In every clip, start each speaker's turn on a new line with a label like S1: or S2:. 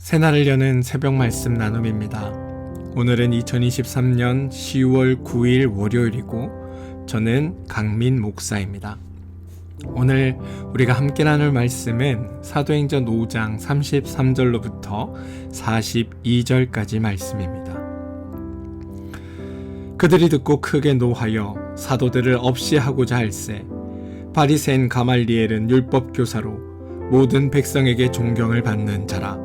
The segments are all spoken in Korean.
S1: 새날을 여는 새벽 말씀 나눔입니다. 오늘은 2023년 10월 9일 월요일이고 저는 강민 목사입니다. 오늘 우리가 함께 나눌 말씀은 사도행전 5장 33절로부터 42절까지 말씀입니다. 그들이 듣고 크게 노하여 사도들을 없이 하고자 할세 바리새인 가말리엘은 율법교사로 모든 백성에게 존경을 받는 자라.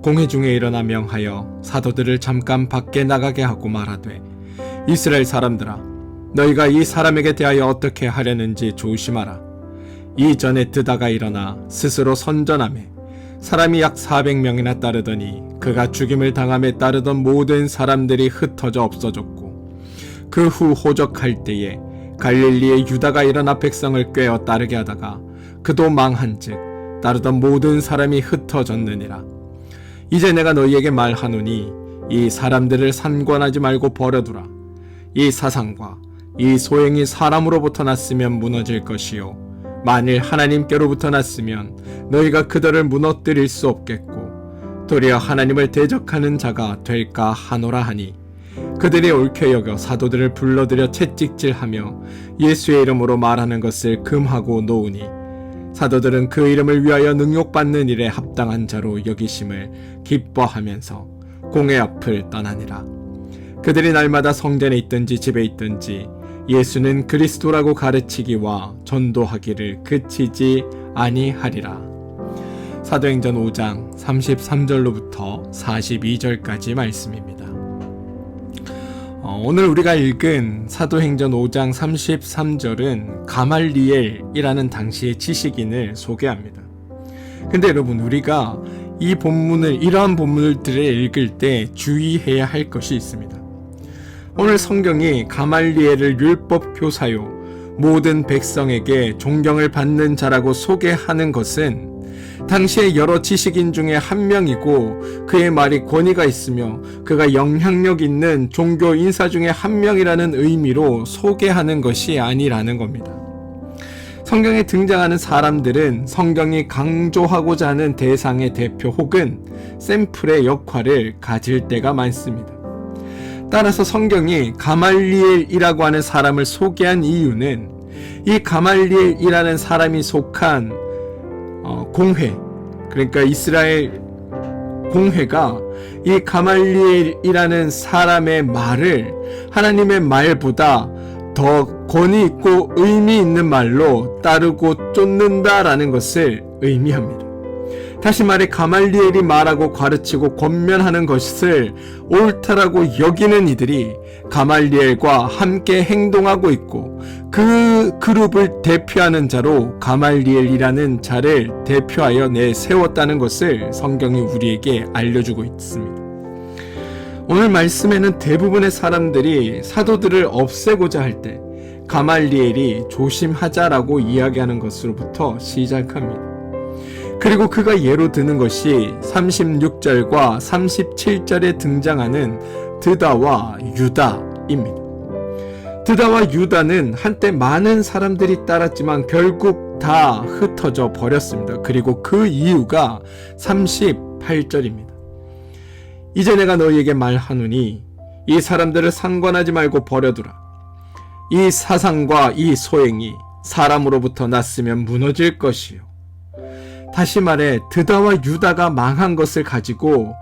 S1: 공회 중에 일어나 명하여 사도들을 잠깐 밖에 나가게 하고 말하되 이스라엘 사람들아 너희가 이 사람에게 대하여 어떻게 하려는지 조심하라. 이전에 드다가 일어나 스스로 선전하매 사람이 약 400명이나 따르더니 그가 죽임을 당함에 따르던 모든 사람들이 흩어져 없어졌고 그 후 호적할 때에 갈릴리의 유다가 일어나 백성을 꿰어 따르게 하다가 그도 망한즉 따르던 모든 사람이 흩어졌느니라. 이제 내가 너희에게 말하노니 이 사람들을 산관하지 말고 버려두라. 이 사상과 이 소행이 사람으로부터 났으면 무너질 것이요 만일 하나님께로부터 났으면 너희가 그들을 무너뜨릴 수 없겠고 도리어 하나님을 대적하는 자가 될까 하노라 하니 그들이 옳게 여겨 사도들을 불러들여 채찍질하며 예수의 이름으로 말하는 것을 금하고 놓으니 사도들은 그 이름을 위하여 능욕받는 일에 합당한 자로 여기심을 기뻐하면서 공회 앞을 떠나니라. 그들이 날마다 성전에 있든지 집에 있든지 예수는 그리스도라고 가르치기와 전도하기를 그치지 아니하리라. 사도행전 5장 33절로부터 42절까지 말씀입니다. 오늘 우리가 읽은 사도행전 5장 33절은 가말리엘이라는 당시의 지식인을 소개합니다. 근데 여러분, 우리가 이러한 본문들을 읽을 때 주의해야 할 것이 있습니다. 오늘 성경이 가말리엘을 율법교사요 모든 백성에게 존경을 받는 자라고 소개하는 것은 당시의 여러 지식인 중에 한 명이고 그의 말이 권위가 있으며 그가 영향력 있는 종교 인사 중에 한 명이라는 의미로 소개하는 것이 아니라는 겁니다. 성경에 등장하는 사람들은 성경이 강조하고자 하는 대상의 대표 혹은 샘플의 역할을 가질 때가 많습니다. 따라서 성경이 가말리엘이라고 하는 사람을 소개한 이유는 이 가말리엘이라는 사람이 속한 공회, 그러니까 이스라엘 공회가 이 가말리엘이라는 사람의 말을 하나님의 말보다 더 권위 있고 의미 있는 말로 따르고 쫓는다라는 것을 의미합니다. 다시 말해 가말리엘이 말하고 가르치고 권면하는 것을 옳다라고 여기는 이들이 가말리엘과 함께 행동하고 있고 그 그룹을 대표하는 자로 가말리엘이라는 자를 대표하여 내세웠다는 것을 성경이 우리에게 알려주고 있습니다. 오늘 말씀에는 대부분의 사람들이 사도들을 없애고자 할 때 가말리엘이 조심하자라고 이야기하는 것으로부터 시작합니다. 그리고 그가 예로 드는 것이 36절과 37절에 등장하는 드다와 유다입니다. 드다와 유다는 한때 많은 사람들이 따랐지만 결국 다 흩어져 버렸습니다. 그리고 그 이유가 38절입니다. 이제 내가 너희에게 말하노니 이 사람들을 상관하지 말고 버려두라. 이 사상과 이 소행이 사람으로부터 났으면 무너질 것이요 다시 말해 드다와 유다가 망한 것을 가지고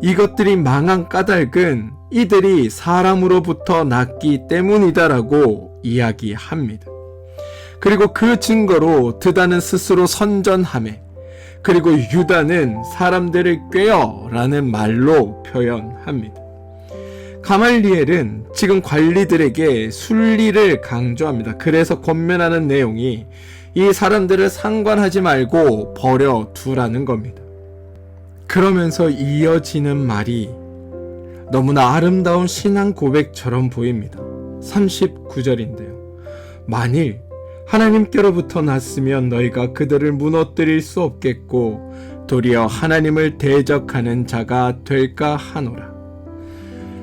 S1: 이것들이 망한 까닭은 이들이 사람으로부터 났기 때문이다라고 이야기합니다. 그리고 그 증거로 드다는 스스로 선전하매 그리고 유다는 사람들을 꿰어 라는 말로 표현합니다. 가말리엘은 지금 관리들에게 순리를 강조합니다. 그래서 권면하는 내용이 이 사람들을 상관하지 말고 버려두라는 겁니다. 그러면서 이어지는 말이 너무나 아름다운 신앙 고백처럼 보입니다. 39절인데요. 만일 하나님께로부터 났으면 너희가 그들을 무너뜨릴 수 없겠고 도리어 하나님을 대적하는 자가 될까 하노라.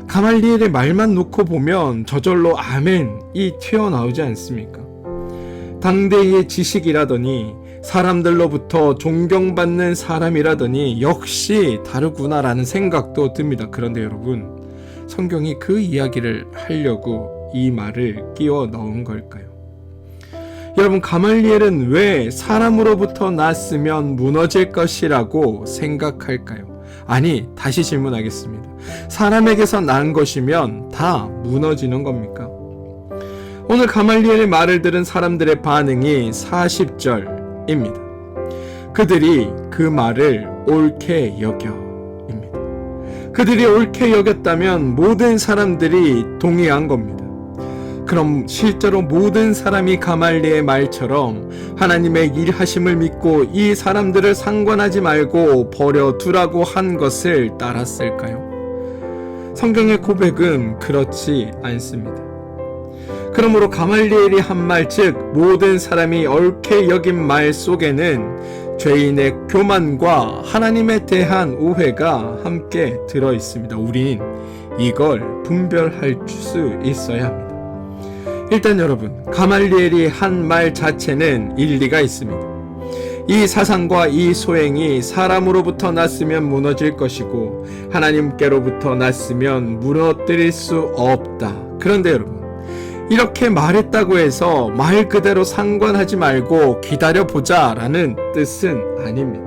S1: 가말리엘의 말만 놓고 보면 저절로 아멘이 튀어나오지 않습니까? 당대의 지식이라더니 사람들로부터 존경받는 사람이라더니 역시 다르구나라는 생각도 듭니다. 그런데 여러분, 성경이 그 이야기를 하려고 이 말을 끼워 넣은 걸까요? 여러분, 가말리엘은 왜 사람으로부터 났으면 무너질 것이라고 생각할까요? 아니, 다시 질문하겠습니다. 사람에게서 난 것이면 다 무너지는 겁니까? 오늘 가말리엘의 말을 들은 사람들의 반응이 40절입니다. 그들이 그 말을 옳게 여겨입니다. 그들이 옳게 여겼다면 모든 사람들이 동의한 겁니다. 그럼 실제로 모든 사람이 가말리의 말처럼 하나님의 일하심을 믿고 이 사람들을 상관하지 말고 버려두라고 한 것을 따랐을까요? 성경의 고백은 그렇지 않습니다. 그러므로 가말리엘이 한 말, 즉 모든 사람이 옳게 여긴 말 속에는 죄인의 교만과 하나님에 대한 오해가 함께 들어 있습니다. 우린 이걸 분별할 수 있어야 합니다. 일단 여러분, 가말리엘이 한 말 자체는 일리가 있습니다. 이 사상과 이 소행이 사람으로부터 났으면 무너질 것이고 하나님께로부터 났으면 무너뜨릴 수 없다. 그런데 여러분, 이렇게 말했다고 해서 말 그대로 상관하지 말고 기다려보자 라는 뜻은 아닙니다.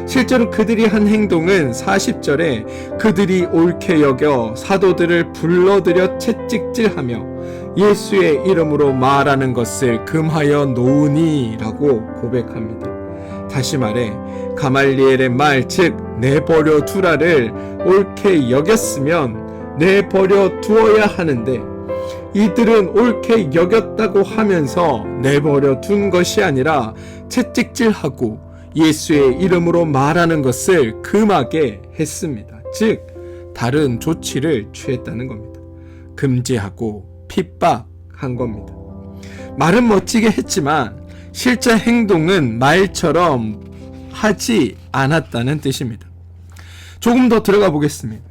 S1: 실제로 그들이 한 행동은 40절에 그들이 옳게 여겨 사도들을 불러들여 채찍질하며 예수의 이름으로 말하는 것을 금하여 놓으니 라고 고백합니다. 다시 말해 가말리엘의 말, 즉 내버려 두라를 옳게 여겼으면 내버려 두어야 하는데 이들은 옳게 여겼다고 하면서 내버려 둔 것이 아니라 채찍질하고 예수의 이름으로 말하는 것을 금하게 했습니다. 즉 다른 조치를 취했다는 겁니다. 금지하고 핍박한 겁니다. 말은 멋지게 했지만 실제 행동은 말처럼 하지 않았다는 뜻입니다. 조금 더 들어가 보겠습니다.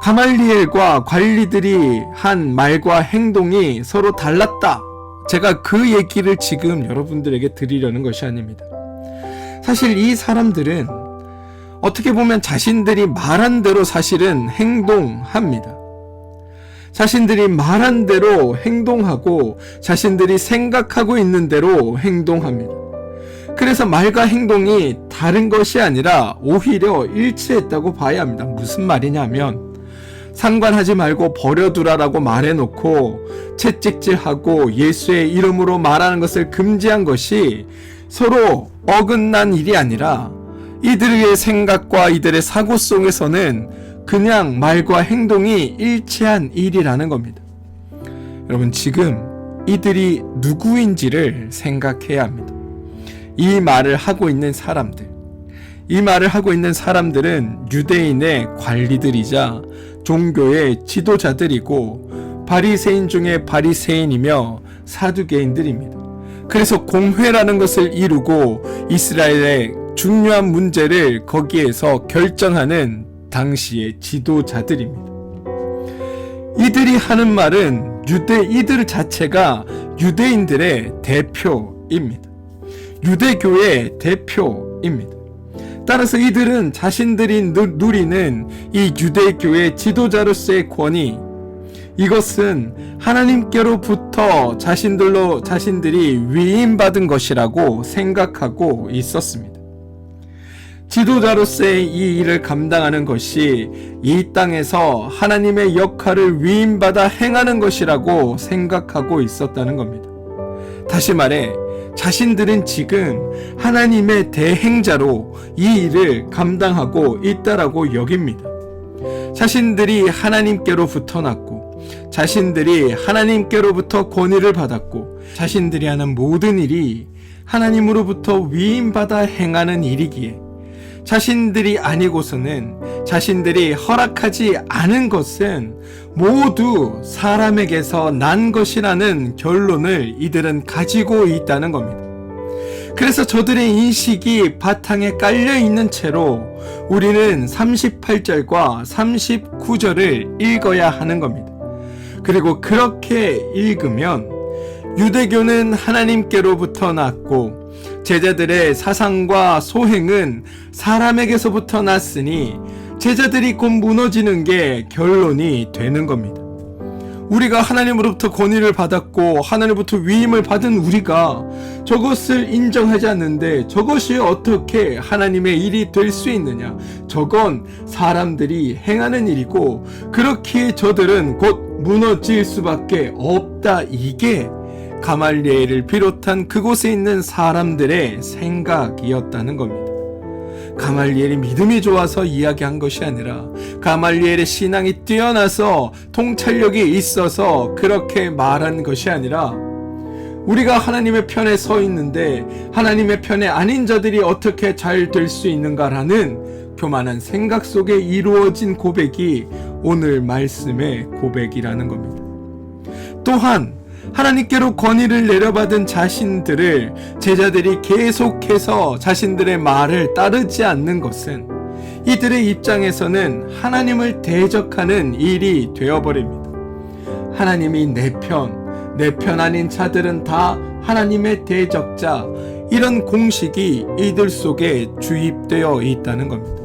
S1: 가말리엘과 관리들이 한 말과 행동이 서로 달랐다. 제가 그 얘기를 지금 여러분들에게 드리려는 것이 아닙니다. 사실 이 사람들은 어떻게 보면 자신들이 말한 대로 사실은 행동합니다. 자신들이 말한 대로 행동하고 자신들이 생각하고 있는 대로 행동합니다. 그래서 말과 행동이 다른 것이 아니라 오히려 일치했다고 봐야 합니다. 무슨 말이냐면 상관하지 말고 버려두라라고 말해놓고 채찍질하고 예수의 이름으로 말하는 것을 금지한 것이 서로 어긋난 일이 아니라 이들의 생각과 이들의 사고 속에서는 그냥 말과 행동이 일치한 일이라는 겁니다. 여러분, 지금 이들이 누구인지를 생각해야 합니다. 이 말을 하고 있는 사람들은 유대인의 관리들이자 종교의 지도자들이고 바리새인 중에 바리새인이며 사두개인들입니다. 그래서 공회라는 것을 이루고 이스라엘의 중요한 문제를 거기에서 결정하는 당시의 지도자들입니다. 이들이 하는 말은 이들 자체가 유대인들의 대표입니다. 유대교의 대표입니다. 따라서 이들은 자신들이 누리는 이 유대교의 지도자로서의 권위, 이것은 하나님께로부터 자신들이 위임받은 것이라고 생각하고 있었습니다. 지도자로서의 이 일을 감당하는 것이 이 땅에서 하나님의 역할을 위임받아 행하는 것이라고 생각하고 있었다는 겁니다. 다시 말해 자신들은 지금 하나님의 대행자로 이 일을 감당하고 있다라고 여깁니다. 자신들이 하나님께로부터 났고 자신들이 하나님께로부터 권위를 받았고 자신들이 하는 모든 일이 하나님으로부터 위임받아 행하는 일이기에 자신들이 아니고서는 자신들이 허락하지 않은 것은 모두 사람에게서 난 것이라는 결론을 이들은 가지고 있다는 겁니다. 그래서 저들의 인식이 바탕에 깔려 있는 채로 우리는 38절과 39절을 읽어야 하는 겁니다. 그리고 그렇게 읽으면 유대교는 하나님께로부터 났고 제자들의 사상과 소행은 사람에게서부터 났으니 제자들이 곧 무너지는 게 결론이 되는 겁니다. 우리가 하나님으로부터 권위를 받았고 하나님으로부터 위임을 받은 우리가 저것을 인정하지 않는데 저것이 어떻게 하나님의 일이 될 수 있느냐? 저건 사람들이 행하는 일이고 그렇기에 저들은 곧 무너질 수밖에 없다. 이게 가말리엘을 비롯한 그곳에 있는 사람들의 생각이었다는 겁니다. 가말리엘이 믿음이 좋아서 이야기한 것이 아니라 가말리엘의 신앙이 뛰어나서 통찰력이 있어서 그렇게 말한 것이 아니라 우리가 하나님의 편에 서 있는데 하나님의 편에 아닌 자들이 어떻게 잘 될 수 있는가라는 교만한 생각 속에 이루어진 고백이 오늘 말씀의 고백이라는 겁니다. 또한 하나님께로 권위를 내려받은 자신들을 제자들이 계속해서 자신들의 말을 따르지 않는 것은 이들의 입장에서는 하나님을 대적하는 일이 되어버립니다. 하나님이 내 편 아닌 자들은 다 하나님의 대적자, 이런 공식이 이들 속에 주입되어 있다는 겁니다.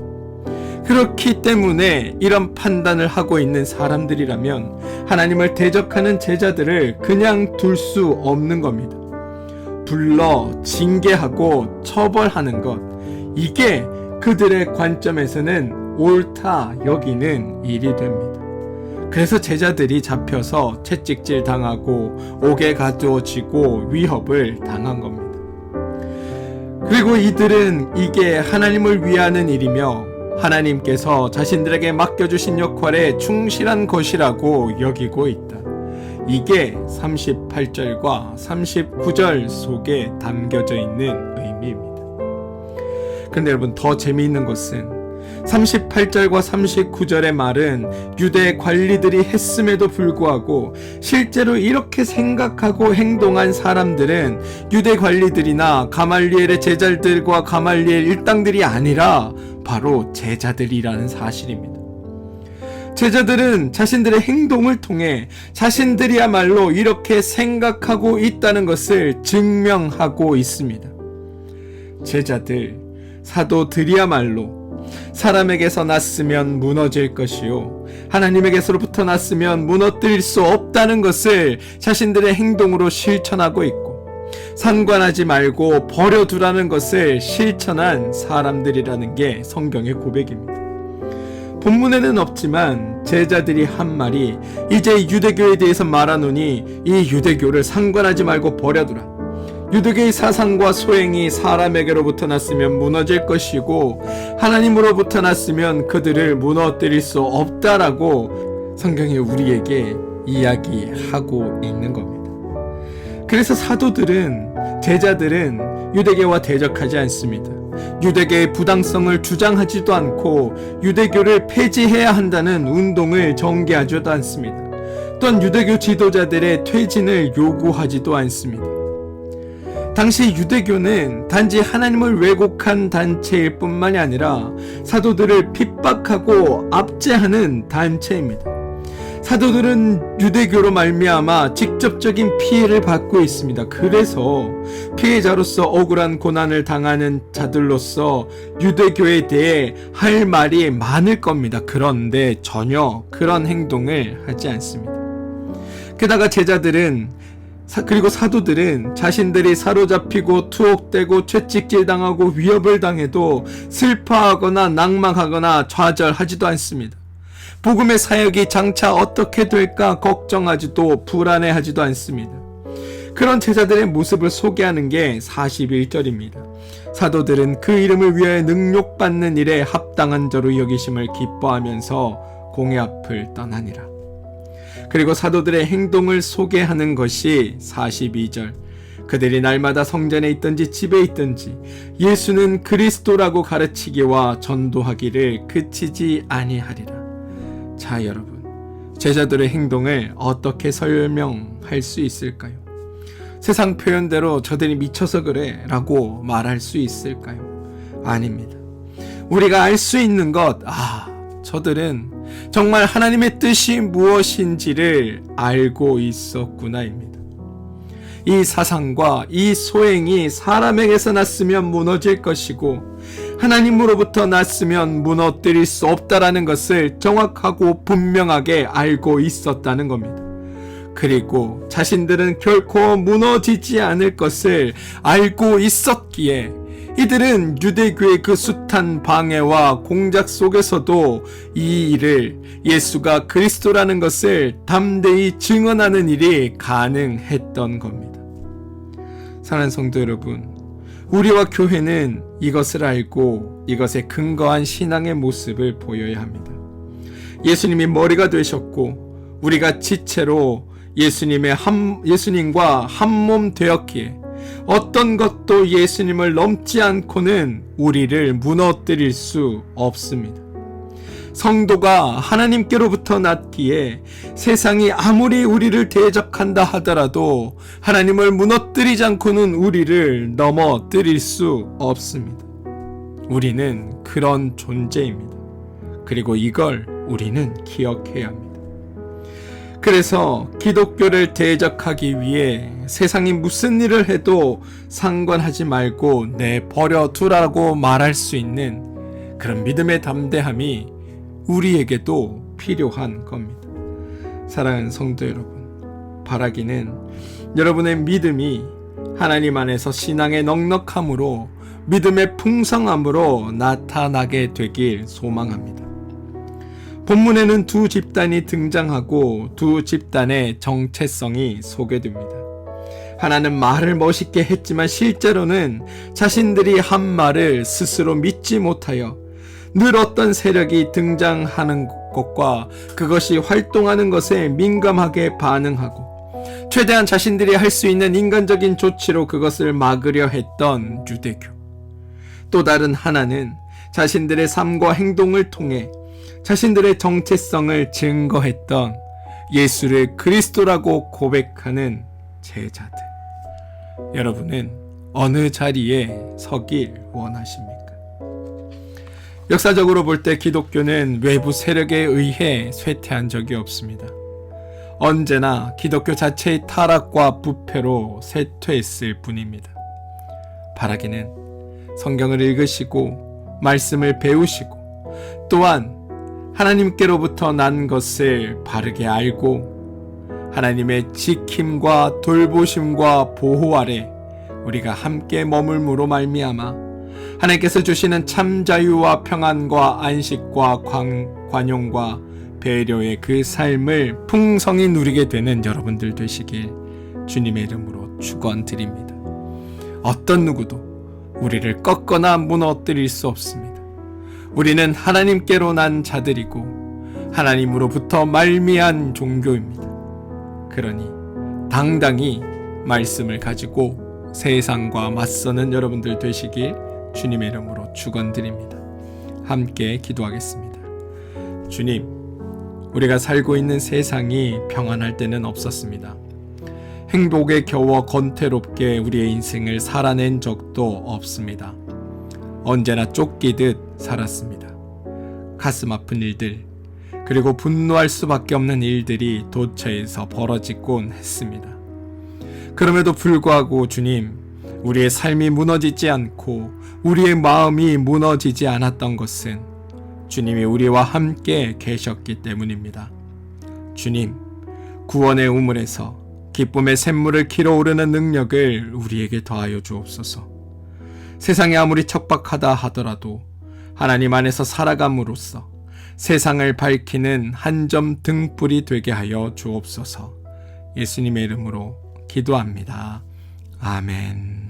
S1: 그렇기 때문에 이런 판단을 하고 있는 사람들이라면 하나님을 대적하는 제자들을 그냥 둘 수 없는 겁니다. 불러 징계하고 처벌하는 것, 이게 그들의 관점에서는 옳다 여기는 일이 됩니다. 그래서 제자들이 잡혀서 채찍질 당하고 옥에 가두어지고 위협을 당한 겁니다. 그리고 이들은 이게 하나님을 위하는 일이며 하나님께서 자신들에게 맡겨주신 역할에 충실한 것이라고 여기고 있다. 이게 38절과 39절 속에 담겨져 있는 의미입니다. 그런데 여러분, 더 재미있는 것은 38절과 39절의 말은 유대 관리들이 했음에도 불구하고 실제로 이렇게 생각하고 행동한 사람들은 유대 관리들이나 가말리엘의 제자들과 가말리엘 일당들이 아니라 바로 제자들이라는 사실입니다. 제자들은 자신들의 행동을 통해 자신들이야말로 이렇게 생각하고 있다는 것을 증명하고 있습니다. 제자들, 사도들이야말로 사람에게서 났으면 무너질 것이요 하나님에게서로부터 났으면 무너뜨릴 수 없다는 것을 자신들의 행동으로 실천하고 있고 상관하지 말고 버려두라는 것을 실천한 사람들이라는 게 성경의 고백입니다. 본문에는 없지만 제자들이 한 말이 이제 유대교에 대해서 말하노니 이 유대교를 상관하지 말고 버려두라. 유대교의 사상과 소행이 사람에게로부터 났으면 무너질 것이고 하나님으로부터 났으면 그들을 무너뜨릴 수 없다라고 성경이 우리에게 이야기하고 있는 겁니다. 그래서 사도들은, 제자들은 유대교와 대적하지 않습니다. 유대교의 부당성을 주장하지도 않고 유대교를 폐지해야 한다는 운동을 전개하지도 않습니다. 또한 유대교 지도자들의 퇴진을 요구하지도 않습니다. 당시 유대교는 단지 하나님을 왜곡한 단체일 뿐만이 아니라 사도들을 핍박하고 압제하는 단체입니다. 사도들은 유대교로 말미암아 직접적인 피해를 받고 있습니다. 그래서 피해자로서 억울한 고난을 당하는 자들로서 유대교에 대해 할 말이 많을 겁니다. 그런데 전혀 그런 행동을 하지 않습니다. 게다가 제자들은 그리고 사도들은 자신들이 사로잡히고 투옥되고 채찍질 당하고 위협을 당해도 슬퍼하거나 낭망하거나 좌절하지도 않습니다. 복음의 사역이 장차 어떻게 될까 걱정하지도 불안해하지도 않습니다. 그런 제자들의 모습을 소개하는 게 41절입니다. 사도들은 그 이름을 위하여 능욕받는 일에 합당한 자로 여기심을 기뻐하면서 공회 앞을 떠나니라. 그리고 사도들의 행동을 소개하는 것이 42절. 그들이 날마다 성전에 있든지 집에 있든지 예수는 그리스도라고 가르치기와 전도하기를 그치지 아니하리라. 자, 여러분, 제자들의 행동을 어떻게 설명할 수 있을까요? 세상 표현대로 저들이 미쳐서 그래 라고 말할 수 있을까요? 아닙니다. 우리가 알 수 있는 것, 저들은 정말 하나님의 뜻이 무엇인지를 알고 있었구나입니다. 이 사상과 이 소행이 사람에게서 났으면 무너질 것이고 하나님으로부터 났으면 무너뜨릴 수 없다라는 것을 정확하고 분명하게 알고 있었다는 겁니다. 그리고 자신들은 결코 무너지지 않을 것을 알고 있었기에 이들은 유대교의 그 숱한 방해와 공작 속에서도 이 일을 예수가 그리스도라는 것을 담대히 증언하는 일이 가능했던 겁니다. 사랑하는 성도 여러분, 우리와 교회는 이것을 알고 이것에 근거한 신앙의 모습을 보여야 합니다. 예수님이 머리가 되셨고 우리가 지체로 예수님과 한 몸 되었기에 어떤 것도 예수님을 넘지 않고는 우리를 무너뜨릴 수 없습니다. 성도가 하나님께로부터 났기에 세상이 아무리 우리를 대적한다 하더라도 하나님을 무너뜨리지 않고는 우리를 넘어뜨릴 수 없습니다. 우리는 그런 존재입니다. 그리고 이걸 우리는 기억해야 합니다. 그래서 기독교를 대적하기 위해 세상이 무슨 일을 해도 상관하지 말고 내버려 두라고 말할 수 있는 그런 믿음의 담대함이 우리에게도 필요한 겁니다. 사랑하는 성도 여러분, 바라기는 여러분의 믿음이 하나님 안에서 신앙의 넉넉함으로 믿음의 풍성함으로 나타나게 되길 소망합니다. 본문에는 두 집단이 등장하고 두 집단의 정체성이 소개됩니다. 하나는 말을 멋있게 했지만 실제로는 자신들이 한 말을 스스로 믿지 못하여 늘 어떤 세력이 등장하는 것과 그것이 활동하는 것에 민감하게 반응하고 최대한 자신들이 할 수 있는 인간적인 조치로 그것을 막으려 했던 유대교. 또 다른 하나는 자신들의 삶과 행동을 통해 자신들의 정체성을 증거했던 예수를 그리스도라고 고백하는 제자들. 여러분은 어느 자리에 서길 원하십니까? 역사적으로 볼 때 기독교는 외부 세력에 의해 쇠퇴한 적이 없습니다. 언제나 기독교 자체의 타락과 부패로 쇠퇴했을 뿐입니다. 바라기는 성경을 읽으시고 말씀을 배우시고 또한 하나님께로부터 난 것을 바르게 알고 하나님의 지킴과 돌보심과 보호 아래 우리가 함께 머물므로 말미암아 하나님께서 주시는 참 자유와 평안과 안식과 관용과 배려의 그 삶을 풍성히 누리게 되는 여러분들 되시길 주님의 이름으로 축원드립니다. 어떤 누구도 우리를 꺾거나 무너뜨릴 수 없습니다. 우리는 하나님께로 난 자들이고 하나님으로부터 말미암은 종교입니다. 그러니 당당히 말씀을 가지고 세상과 맞서는 여러분들 되시길 주님의 이름으로 축원드립니다. 함께 기도하겠습니다. 주님, 우리가 살고 있는 세상이 평안할 때는 없었습니다. 행복에 겨워 건태롭게 우리의 인생을 살아낸 적도 없습니다. 언제나 쫓기듯 살았습니다. 가슴 아픈 일들, 그리고 분노할 수밖에 없는 일들이 도처에서 벌어지곤 했습니다. 그럼에도 불구하고 주님, 우리의 삶이 무너지지 않고 우리의 마음이 무너지지 않았던 것은 주님이 우리와 함께 계셨기 때문입니다. 주님, 구원의 우물에서 기쁨의 샘물을 길어오르는 능력을 우리에게 더하여 주옵소서. 세상이 아무리 척박하다 하더라도 하나님 안에서 살아감으로써 세상을 밝히는 한 점 등불이 되게 하여 주옵소서. 예수님의 이름으로 기도합니다. 아멘.